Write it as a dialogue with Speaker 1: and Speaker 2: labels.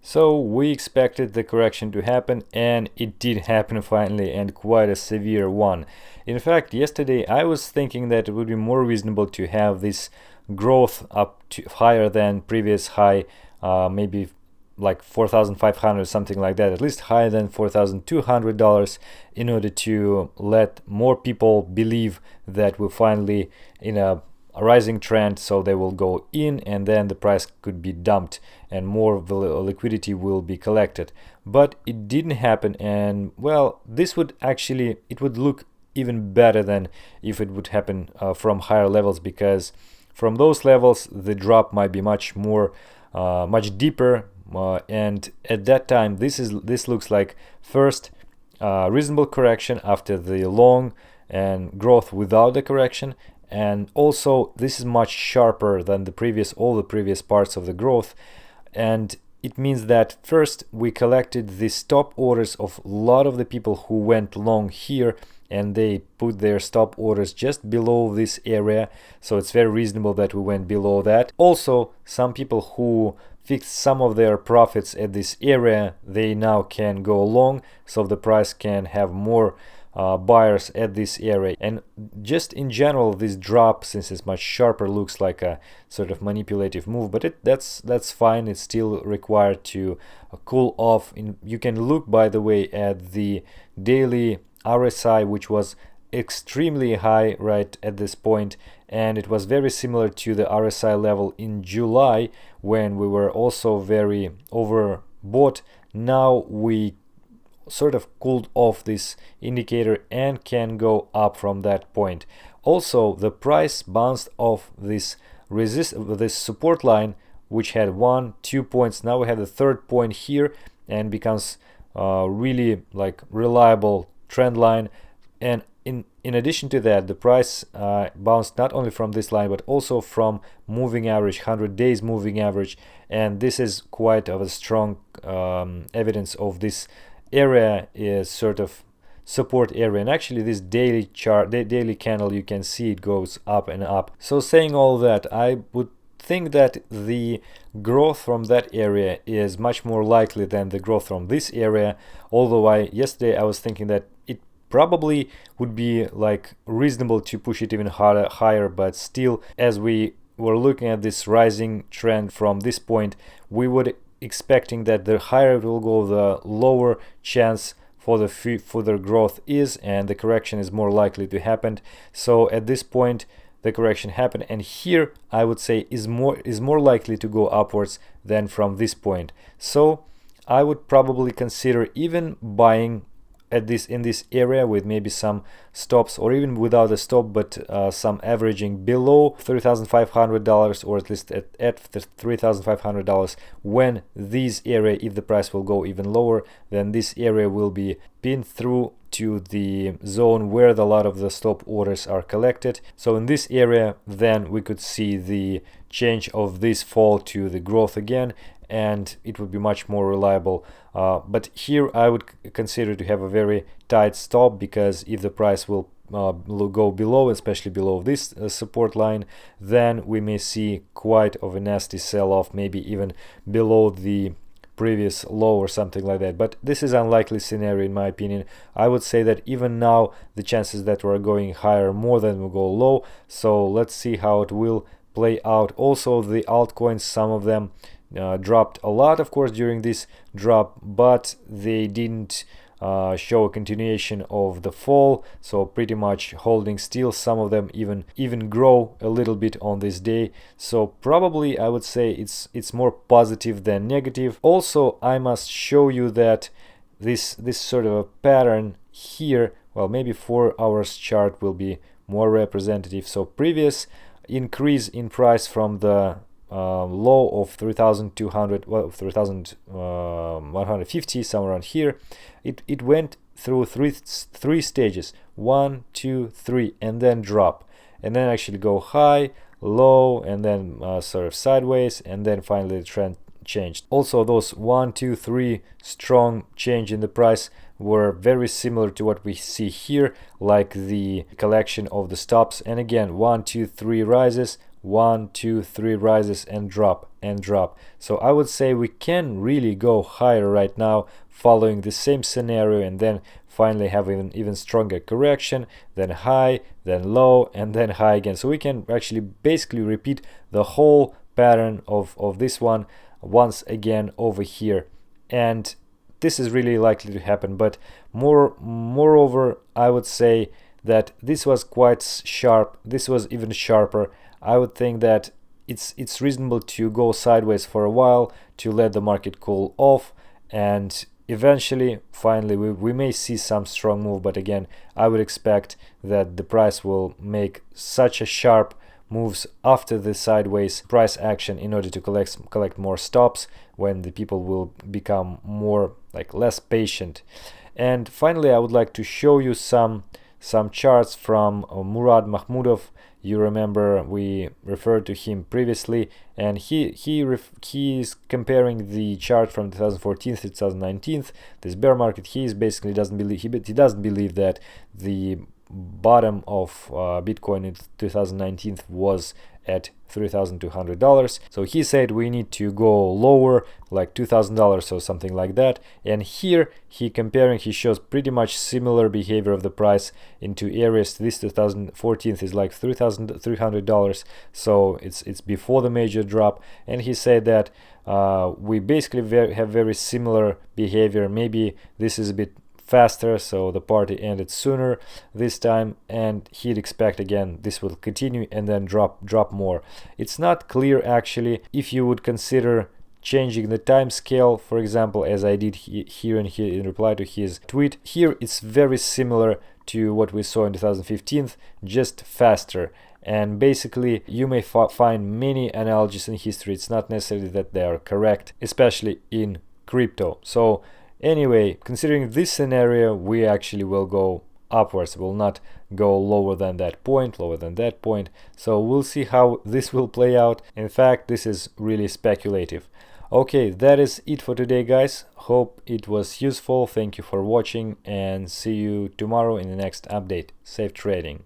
Speaker 1: So we expected the correction to happen, and it did happen finally, and quite a severe one. In fact, yesterday I was thinking that it would be more reasonable to have this growth up to higher than previous high, maybe like 4,500, something like that, at least higher than $4,200, in order to let more people believe that we're finally in a rising trend, so they will go in and then the price could be dumped and more liquidity will be collected. But it didn't happen, and well, this would actually, it would look even better than if it would happen from higher levels, because from those levels the drop might be much more much deeper, and at that time this looks like first reasonable correction after the long and growth without the correction. And also this is much sharper than all the previous parts of the growth, and it means that first we collected the stop orders of a lot of the people who went long here, and they put their stop orders just below this area, so it's very reasonable that we went below that. Also, some people who fixed some of their profits at this area, they now can go long, so the price can have more buyers at this area. And just in general, this drop, since it's much sharper, looks like a sort of manipulative move, but that's fine. It's still required to cool off. You can look, by the way, at the daily RSI, which was extremely high right at this point, and it was very similar to the RSI level in July when we were also very overbought. Now we sort of cooled off this indicator and can go up from that point. Also, the price bounced off this support line, which had 1-2 points. Now we have the third point here and becomes really like reliable trend line. And in addition to that, the price bounced not only from this line but also from moving average, 100 days moving average, and this is quite of a strong evidence of this area is sort of support area. And actually this daily chart, the daily candle, you can see it goes up and up. So saying all that, I would think that the growth from that area is much more likely than the growth from this area, although yesterday I was thinking that it probably would be like reasonable to push it even higher, but still, as we were looking at this rising trend from this point, we would expecting that the higher it will go, the lower chance for the further growth is, and the correction is more likely to happen. So at this point the correction happened, and here I would say is more likely to go upwards than from this point. So I would probably consider even buying at in this area with maybe some stops, or even without a stop, but some averaging below $3,500, or at least at $3,500. When this area, if the price will go even lower, then this area will be pinned through to the zone where a lot of the stop orders are collected. So in this area, then we could see the change of this fall to the growth again, and it would be much more reliable. But here I would consider to have a very tight stop, because if the price will go below, especially below this support line, then we may see quite of a nasty sell-off, maybe even below the previous low or something like that. But this is unlikely scenario in my opinion. I would say that even now the chances that we're going higher more than we go low. So let's see how it will play out. Also, the altcoins, some of them dropped a lot, of course, during this drop, but they didn't show a continuation of the fall, so pretty much holding still. Some of them even grow a little bit on this day, so probably I would say it's more positive than negative. Also, I must show you that this sort of a pattern here, well, maybe 4 hours chart will be more representative. So previous increase in price from the low of 3,200, well, 3,150, somewhere around here, it went through three stages, 1, 2, 3, and then drop, and then actually go high, low, and then sort of sideways, and then finally the trend changed. Also, those 1, 2, 3 strong change in the price were very similar to what we see here, like the collection of the stops. And again, 1, 2, 3 rises, 1, 2, 3 rises and drop and drop. So I would say we can really go higher right now following the same scenario, and then finally have even stronger correction, then high, then low, and then high again. So we can actually basically repeat the whole pattern of this one once again over here, and this is really likely to happen. But moreover, I would say that this was quite sharp. This was even sharper. I would think that it's reasonable to go sideways for a while to let the market cool off, and eventually, finally, we may see some strong move. But again, I would expect that the price will make such a sharp moves after the sideways price action in order to collect more stops, when the people will become more less patient. And finally, I would like to show you some charts from Murad Mahmudov. You remember we referred to him previously, and he is comparing the chart from 2014 to 2019, this bear market. He doesn't believe that the bottom of Bitcoin in 2019 was at $3,200. So he said we need to go lower, like $2,000 or something like that. And here he shows pretty much similar behavior of the price into areas. This 2014 is like $3,300, so it's before the major drop. And he said that we basically have very similar behavior. Maybe this is a bit faster, so the party ended sooner this time, and he'd expect again this will continue and then drop more. It's not clear actually if you would consider changing the time scale, for example, as I did here in reply to his tweet. Here it's very similar to what we saw in 2015, just faster. And basically you may find many analogies in history. It's not necessarily that they are correct, especially in crypto. So anyway, considering this scenario, we actually will go upwards, will not go lower than that point. So we'll see how this will play out. In fact, this is really speculative. Okay, that is it for today, guys. Hope it was useful. Thank you for watching, and see you tomorrow in the next update. Safe trading.